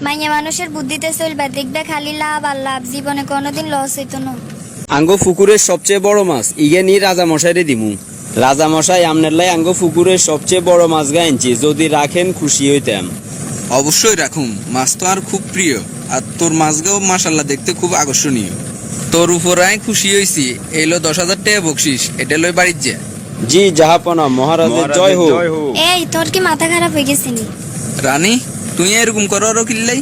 মাইয়া মানুষের বুদ্ধিতে চলবে, দেখবে খালি লাভ আর লাভ, জীবনে কোনোদিন লস হইতো না। আঙ্গো পুকুরের সবচেয়ে বড় মাছ ইগে নি রাজা মশাইরে দিমু। রাজা মশাই আমনের লাই আঙ্গো পুকুরের সবচেয়ে বড় মাছ গাইছি, যদি রাখেন খুশি হইতাম। অবশ্যই রাখুম, মাছ তো আর খুব প্রিয়, আর তোর মাছগাও মাশাল্লাহ দেখতে খুব আকর্ষণীয়। তোর উপর আমি খুশি হইছি। এলো 10,000 টাকা বকশিস, এটা লই বাড়ির যা। জি জাহাপনা, মহারাজের জয় হোক। এই তোর কি মাথা খারাপ হয়ে গেছে নি? রানী তুই এরকম করো আরো কিল্লাই?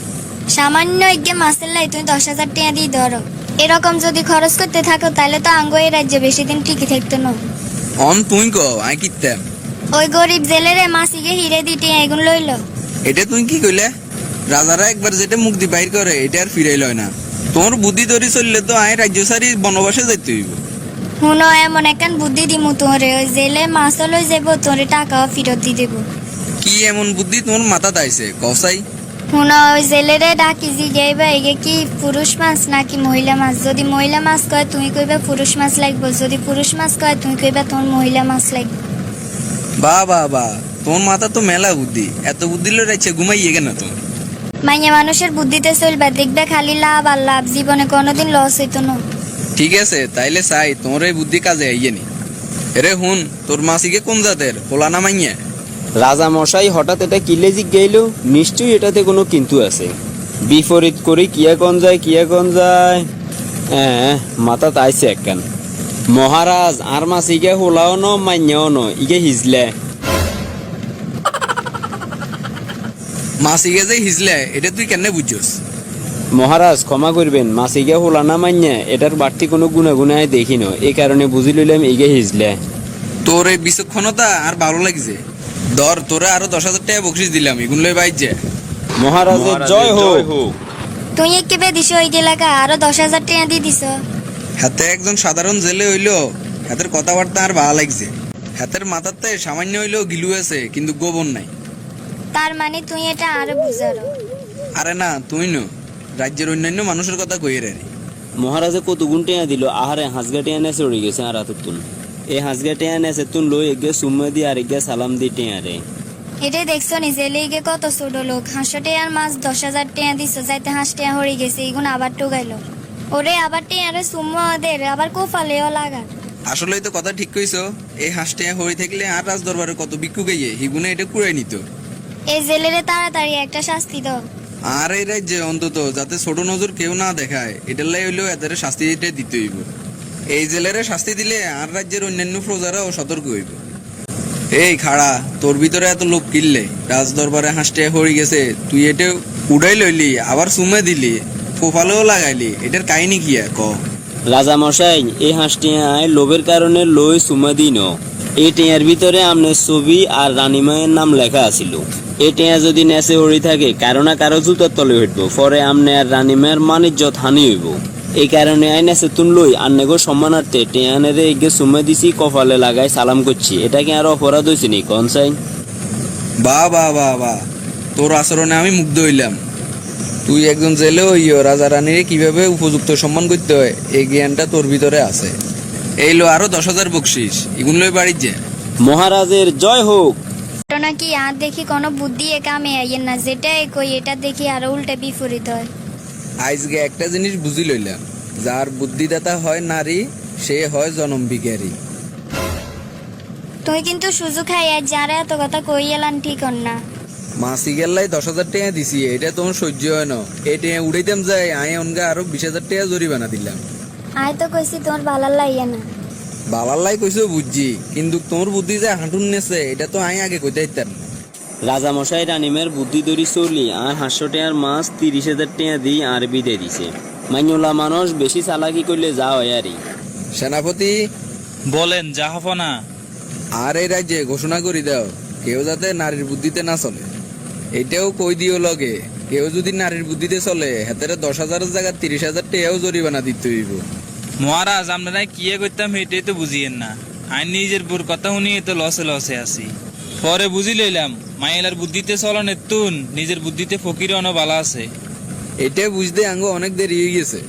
সামান্য এগে মাছের লাই তুমি 10,000 টাকা দিয়ে ধরো। এরকম যদি খরচ করতে থাকো তাহলে তো আঙ্গো এই রাজ্যে বেশি দিন টিকে থাকতো না। অন তুই ক আই কিতাম ওই গরিব জেলেরে মাসিকে হিরে দিতে এগুন লইল। এটা তুই কি কইলে? রাজারা একবার যেটা মুক্তি বাইর করে এটা আর ফিরাই লয় না। তোর বুদ্ধি ধরে চললে তো আই রাজ্য সারি বনবাসে যাইতে হইব। হুনো এমন একখান বুদ্ধি দিমু তোরে, ওই জেলে মাছ লই যাব, তোরে টাকাও ফেরত দিয়ে দেবো। কি এমন বুদ্ধি তোর মাথাত আইছে কসাই? হুনো ওই জেলেরে ডাকি জিগাইবা এগে কি পুরুষ মাছ নাকি মহিলা মাছ। যদি মহিলা মাছ কয় তুমি কইবা পুরুষ মাছ লাগবো, যদি পুরুষ মাছ কয় তুমি কইবা তোর মহিলা মাছ লাগবে। বা তোর মাথা তো মেলা বুদ্ধি, এত বুদ্ধি লই রাইছে ঘুমাইয়ে কেন তো? মাইয়া মানুষের বুদ্ধিতে চলবে, দেখবে খালি লাভ আর লাভ, জীবনে কোনোদিন লস হইতো না। ঠিক আছে তাইলে চাই তোর এই বুদ্ধি কাজে আইয়ে নি। এরে হুন, তোর মাসিকে কোন জাতের, পোলা না মাইয়া? রাজা মশাই হঠাৎ এটা কিলে জিগাইল, নিশ্চয়ই এটাতে কোনো কিন্তু আছে। বিপরীত করে কিয়া কোন যায়। হ্যাঁ মাথা তাইছে একখান। মহারাজ আর মাছ ইগে হোলাও ন মাইয়াও ন, ইগে হিজলে। মাসিকে যে হিজলে এটা তুই কেন বুঝছস? মহারাজ ক্ষমা করবেন, মাছ ইগে হোলা না মাইয়া এটার বাড়তি কোনো গুণাগুণায় দেখি ন, এই কারণে বুঝি লইলাম ইগে হিজলে। তোর এই বিচক্ষণতা আর ভালো লাগছে। ধর তোরা আরো 10,000 টাকা বকশিস দিলাম, এগুলো লই বাইর যা। মহারাজের জয় হোক। তুই একেবে দিস ওই এলাকা আরো 10,000 টাকা দিয়ে দিস। হাতে একজন সাধারণ জেলে হইলো, হাতের কথাবার্তা আর ভালো লাগছে। হাতের মাথাতে সামান্য হইলেও গিলু আছে, কিন্তু গোবর নাই। তার মানে তুই এটা আরো বুঝারো। আরে না তুই ন, রাজ্যের অন্যান্য মানুষের কথা কইয়ে রে। মহারাজে কত গুণ টেয়া দিল, আহারে হাঁসগা টেয়া নেছে উড়ে গেছে আর তুন। এই হাঁসগা টেয়া নেছে তুন লই এগে সুম্মা দি আর এগে সালাম দি টেয়া রে। এটাই দেখছো নি জেলে গিয়ে কত ছোট লোক, 500 টাকার মাছ 10,000 টাকা দিস, যাইতে হাঁস টাকা হয়ে গেছে, এগুন আবার টোগাইলো। ওরে আবার টেয়ারে সুম্মা ওদের আবার কোফালেও লাগা। আসলেই তো কথা ঠিক কইছো। এই হাঁসটা হয়ে থাকলে আর রাজ দরবারে কত ভিক্ষু গাইয়ে হিগুনে এটা কুড়াই নিত। এই জেলেরে তাড়াতাড়ি একটা শাস্তি দাও। আর এই রাজ্যে অন্তত যাতে ছোট নজর কেউ না দেখায়, এটার লাই হইলেও এদের শাস্তি দিতে হইব। এই জেলেরে শাস্তি দিলে আর রাজ্যের অন্যান্য প্রজারাও সতর্ক হইব। এই খাড়া, তোর ভিতরে এত লোক কিনলে রাজ দরবারে হাঁসটা হয়ে গেছে, তুই এটা উড়াই লইলি আবার সুমে দিলি, ফোফালেও লাগাইলি, এটার কাহিনী কি ক? রাজা মশাই এই হাঁস টেয়ায় লোভের কারণে লই সুমা দিন। এই টেয়ার ভিতরে আমনের ছবি আর রানীমায়ের নাম লেখা আছিল। এই টেয়া যদি নেচে উড়ি থাকে কারো না কারো জুতার তলে উঠবো, পরে আমনে আর রানীমায়ের মানিজ্জত হানি হইব। এই কারণে আই নেচে তুন লই আন্নেগো সম্মানার্থে টেয়ানেরে এগে সুমা দিছি, কপালে লাগাই সালাম করছি। এটা কি আর অপরাধ হয়েছে নি কনসাই? বা তোর আচরণে আমি মুগ্ধ হইলাম। তুই একজন জেলে হইও রাজা রানীর কিভাবে উপযুক্ত সম্মান করতে হয় এই জ্ঞানটা তোর ভিতরে আছে। এই লো আরো 10,000 বকশিস, এগুলো লই বাড়ির যা। মহারাজের জয় হোক। নাকি আর দেখি কোনো বুদ্ধি এ কামে আইয়েন না, যেটা কই এটা দেখি আরো উল্টে বিপরীত হয়। আজকে একটা জিনিস বুঝি লইলাম, যার বুদ্ধিদাতা হয় নারী সে হয় জনম ভিখারি। তুই কিন্তু সুযোগ খাই আর যারা এত কথা কই এলান ঠিক হন না। মাসি গেল্লাই 10,000 টাকা দিছি, এটা তোমার সহ্য হয় না। এই টাকা উড়াইতাম যাই আয় অনগা আরো 20,000 টাকা জরিমানা দিলাম। আয় তো কইছি তোমার ভালার লাইয়া না। বালার কইছো বুঝছি, কিন্তু তোমার বুদ্ধি যে হাঁটুন নেছে এটা তো আয় আগে কইতে দিতাম। রাজা মশাই রানিমের বুদ্ধি ধরি চলি আর 500 টাকার মাছ 30,000 টাকা দিই আর বিদে দিছে। মাইনলা মানুষ বেশি চালাকি করলে যা হয় আরই। সেনাপতি বলেন জাহাপনা। আর এই রাজ্যে ঘোষণা করি দাও কেউ যাতে নারীর বুদ্ধিতে না চলে। এটাও কই দিও লগে, কেউ যদি নারীর বুদ্ধিতে চলে হাতের 10,000 জায়গা 30,000 টাকাও জরিমানা দিতে হইব। মহারাজ আপনারা কি করতাম এটাই তো বুঝিয়েন না। আইন নিজের বুর কথা শুনিয়ে তো লসে আছি। পরে বুঝি লইলাম মাইলার বুদ্ধিতে চলনের তুন নিজের বুদ্ধিতে ফকির অন বালা আছে। এটা বুঝতে আঙ্গ অনেক দেরি হয়ে গেছে।